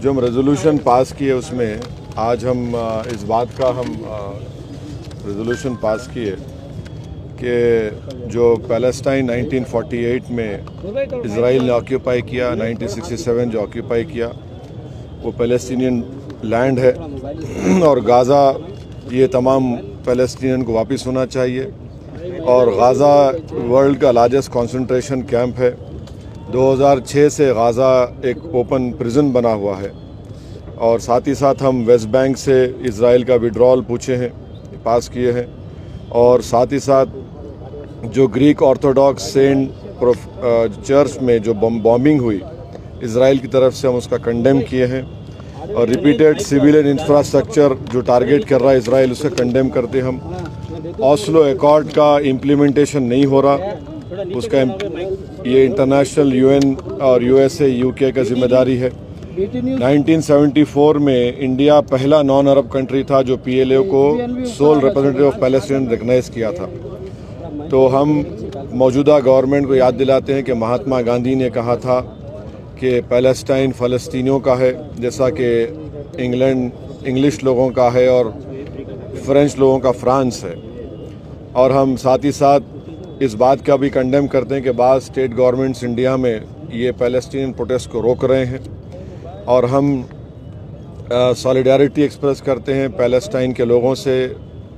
जो हम resolution pass किए उसमें आज हम इस बात का हम रेजोल्यूशन पास किए कि जो पैलेस्टाइन 1948 में इज़राइल ने ऑक्यूपाई किया, 1967 जो ऑक्यूपाई किया वो पैलेस्टीनियन लैंड है और गाज़ा ये तमाम पैलेस्टीनियन को वापस होना चाहिए। और गाज़ा वर्ल्ड का लार्जेस्ट कंसंट्रेशन कैंप है। 2006 से गाज़ा एक ओपन प्रिजन बना हुआ है। और साथ ही साथ हम वेस्ट बैंक से इज़राइल का विड्रॉल पूछे हैं, पास किए हैं। और साथ ही साथ जो ग्रीक ऑर्थोडॉक्स सेंट चर्च में जो बॉम्बिंग हुई इज़राइल की तरफ से, हम उसका कंडेम किए हैं। और रिपीटेड सिविलियन इंफ्रास्ट्रक्चर जो टारगेट कर रहा है इज़राइल, उसे कंडेम करते हम। ऑस्लो एकॉर्ड का इम्प्लीमेंटेशन नहीं हो रहा, उसका ये इंटरनेशनल यूएन और यूएसए यूके का जिम्मेदारी है। 1974 में इंडिया पहला नॉन अरब कंट्री था जो पीएलओ को sole representative of Palestine recognise किया था। तो हम मौजूदा गवर्नमेंट को याद दिलाते हैं कि महात्मा गांधी ने कहा था कि पैलेस्टाइन फ़लस्तीनियों का है, जैसा कि इंग्लिश लोगों का है और फ्रेंच लोगों का फ्रांस है। और हम साथ ही साथ इस बात का भी कंडेम करते हैं कि बाज़ स्टेट गवर्नमेंट्स इंडिया में ये पैलेस्टीनियन प्रोटेस्ट को रोक रहे हैं। और हम सॉलिडारिटी एक्सप्रेस करते हैं पैलेस्टाइन के लोगों से।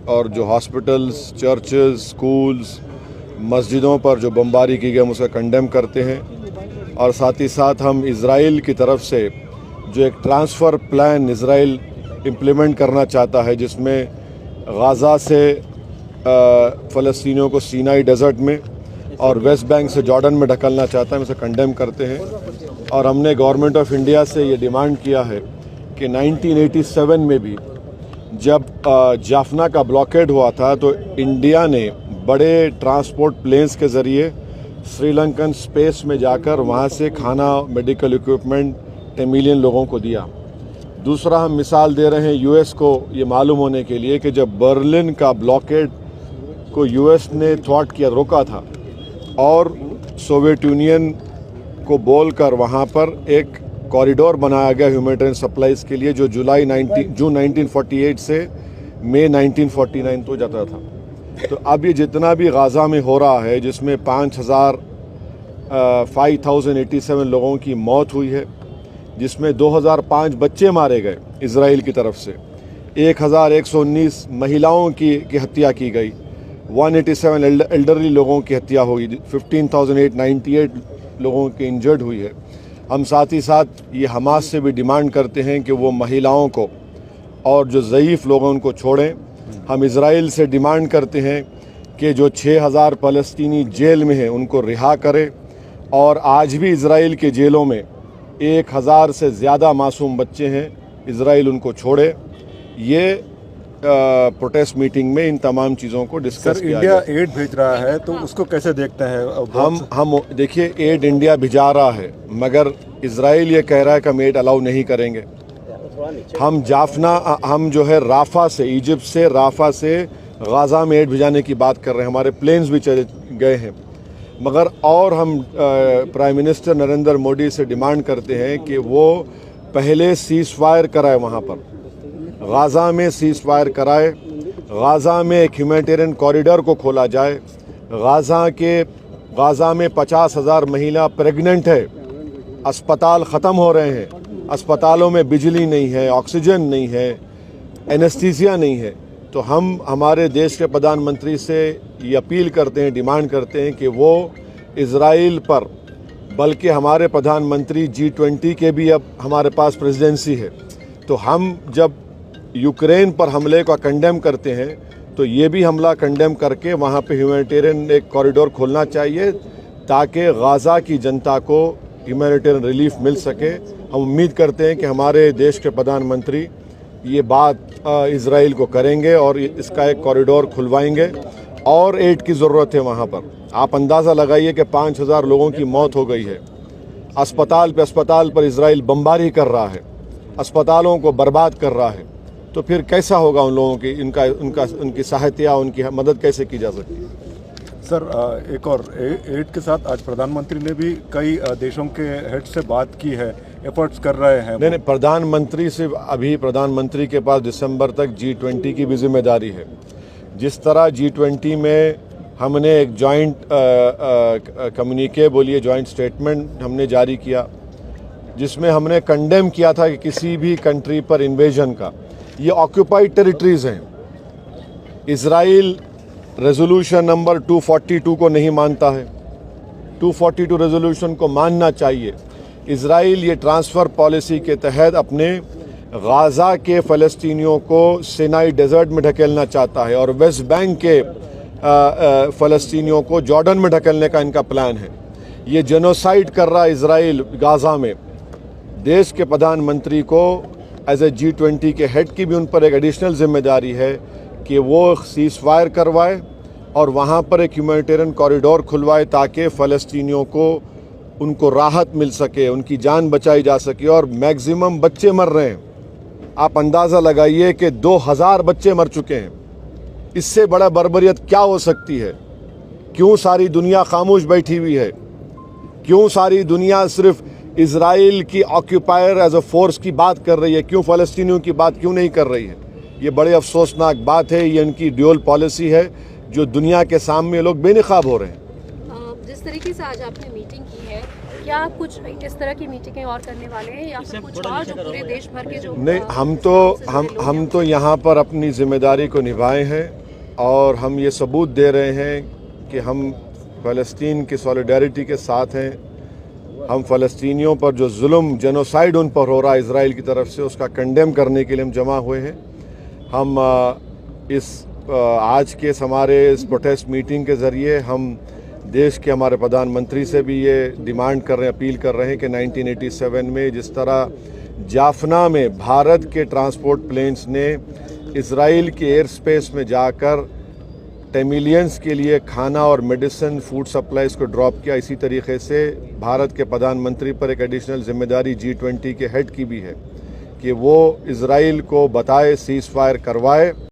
और जो हॉस्पिटल्स, चर्चेस, स्कूल्स, मस्जिदों पर जो बमबारी की गई हम उसका कंडेम करते हैं। और साथ ही साथ हम इज़राइल की तरफ से जो एक ट्रांसफ़र प्लान इज़राइल इम्प्लीमेंट करना चाहता है, जिसमें गाज़ा से फ़लस्तीनियों को सीनाई डेजर्ट में और वेस्ट बैंक से जॉर्डन में ढकलना चाहता है, हम उसे कंडेम करते हैं। और हमने गवर्नमेंट ऑफ इंडिया से ये डिमांड किया है कि 1987 में भी जब जाफना का ब्लॉकेड हुआ था तो इंडिया ने बड़े ट्रांसपोर्ट प्लेन्स के ज़रिए श्रीलंकन स्पेस में जाकर वहाँ से खाना, मेडिकल इक्विपमेंट 10 मिलियन लोगों को दिया। दूसरा हम मिसाल दे रहे हैं यूएस को ये मालूम होने के लिए कि जब बर्लिन का ब्लॉकेड को यूएस ने थ्वाट किया, रोका था और सोवियत यूनियन को बोलकर वहाँ पर एक कॉरिडोर बनाया गया ह्यूमैनिटेरियन सप्लाईज़ के लिए, जो जून 1948 से मई 1949 तो जाता था। तो अब ये जितना भी गाज़ा में हो रहा है, जिसमें 5,087 लोगों की मौत हुई है, जिसमें 2005 बच्चे मारे गए इज़राइल की तरफ से, 1,119 महिलाओं की हत्या की गई, 187 एल्डरली लोगों की हत्या हुई, 15,898 लोगों की इंजर्ड हुई है। हम साथ ही साथ ये हमास से भी डिमांड करते हैं कि वो महिलाओं को और जो ज़ईफ़ लोग हैं उनको छोड़ें। हम इज़राइल से डिमांड करते हैं कि जो 6,000 फ़लस्तीनी जेल में हैं उनको रिहा करें। और आज भी इज़राइल के जेलों में 1,000 से ज़्यादा मासूम बच्चे हैं, इज़राइल उनको छोड़े। ये प्रोटेस्ट मीटिंग में इन तमाम चीज़ों को डिस्कस किया। इंडिया एड भेज रहा है तो उसको कैसे देखते हैं? हम देखिए, एड इंडिया भिजा रहा है, मगर इज़राइल ये कह रहा है कि हम एड अलाउ नहीं करेंगे। हम जो है राफा से, इजिप्ट से राफा से गाज़ा में एड भिजाने की बात कर रहे हैं। हमारे प्लेन्स भी चले गए हैं, मगर और हम प्राइम मिनिस्टर नरेंद्र मोदी से डिमांड करते हैं कि वो पहले सीज़ फायर कराए, वहाँ पर गाज़ा में सीज़ फायर कराए, गाज़ा में एक ह्यूमैनिटेरियन कॉरिडोर को खोला जाए। गाज़ा में 50,000 महिला प्रेग्नेंट है, अस्पताल ख़त्म हो रहे हैं, अस्पतालों में बिजली नहीं है, ऑक्सीजन नहीं है, एनेस्थीसिया नहीं है। तो हम हमारे देश के प्रधानमंत्री से ये अपील करते हैं, डिमांड करते हैं कि वो इज़राइल पर, बल्कि हमारे प्रधानमंत्री G20 के भी अब हमारे पास प्रेसिडेंसी है, तो हम जब यूक्रेन पर हमले का कंडेम करते हैं तो ये भी हमला कंडेम करके वहाँ पे ह्यूमैनिटेरियन एक कॉरिडोर खोलना चाहिए, ताकि गाज़ा की जनता को ह्यूमैनिटेरियन रिलीफ मिल सके। हम उम्मीद करते हैं कि हमारे देश के प्रधानमंत्री ये बात इज़राइल को करेंगे और इसका एक कॉरिडोर खुलवाएंगे। और एड की ज़रूरत है वहाँ पर। आप अंदाज़ा लगाइए कि 5,000 लोगों की मौत हो गई है। अस्पताल पर इज़राइल बमबारी कर रहा है, अस्पतालों को बर्बाद कर रहा है। तो फिर कैसा होगा उन लोगों की, उनकी सहायता, उनकी मदद कैसे की जा सकती है? सर, एक और एड के साथ आज प्रधानमंत्री ने भी कई देशों के हेड से बात की है एफर्ट्स कर रहे हैं। नहीं, प्रधानमंत्री से अभी प्रधानमंत्री के पास दिसंबर तक G20 की भी जिम्मेदारी है। जिस तरह G20 में हमने एक जॉइंट कम्युनिके बोलिए जॉइंट स्टेटमेंट हमने जारी किया, जिसमें हमने कंडेम किया था कि किसी भी कंट्री पर इन्वेजन का, ये ऑक्यूपाइड टेरिटरीज हैं। इजराइल रेजोल्यूशन नंबर 242 को नहीं मानता है, 242 रेजोल्यूशन को मानना चाहिए। इजराइल ये ट्रांसफ़र पॉलिसी के तहत अपने गाज़ा के फ़लस्तीनियों को सिनाई डेजर्ट में ढकेलना चाहता है और वेस्ट बैंक के फ़लस्तीनियों को जॉर्डन में ढकेलने का इनका प्लान है। ये जेनोसाइड कर रहा है इजराइल गाज़ा में। देश के प्रधानमंत्री को एज ए G20 के हेड की भी उन पर एक एडिशनल जिम्मेदारी है कि वो सीज़ फायर करवाए और वहाँ पर एक ह्यूमैनिटेरियन कॉरिडोर खुलवाए ताकि फ़लस्तीनियों को उनको राहत मिल सके, उनकी जान बचाई जा सके। और मैक्सिमम बच्चे मर रहे हैं, आप अंदाज़ा लगाइए कि 2000 बच्चे मर चुके हैं। इससे बड़ा बर्बरियत क्या हो सकती है? क्यों सारी दुनिया खामोश बैठी हुई है? क्यों सारी दुनिया सिर्फ इजराइल की ऑक्यूपायर एज अ फोर्स की बात कर रही है? क्यों फ़लस्तीनियों की बात क्यों नहीं कर रही है? ये बड़े अफसोसनाक बात है। ये इनकी ड्यूअल पॉलिसी है जो दुनिया के सामने लोग बेनकाब हो रहे हैं। जिस तरीके से आज आपने मीटिंग की है, क्या आप कुछ इस तरह की मीटिंगें और करने वाले हैं या फिर कुछ और जो पूरे देश भर के जो नहीं, हम तो यहाँ पर अपनी जिम्मेदारी को निभाए हैं और हम ये सबूत दे रहे हैं कि हम फ़लस्तीन की सॉलिडारिटी के साथ हैं। हम फ़लस्तीनियों पर जो जुल्म जेनोसाइड उन पर हो रहा है इजराइल की तरफ से, उसका कंडेम करने के लिए हम जमा हुए हैं। हम आज के हमारे इस प्रोटेस्ट मीटिंग के ज़रिए हम देश के हमारे प्रधानमंत्री से भी ये डिमांड कर रहे हैं, अपील कर रहे हैं कि 1987 में जिस तरह जाफना में भारत के ट्रांसपोर्ट प्लेन्स ने इजराइल के एयर स्पेस में जाकर टेमिलियंस के लिए खाना और मेडिसिन फूड सप्लाईज को ड्रॉप किया, इसी तरीके से भारत के प्रधानमंत्री पर एक एडिशनल जिम्मेदारी G20 के हेड की भी है कि वो इजराइल को बताए, सीज़ फायर करवाए।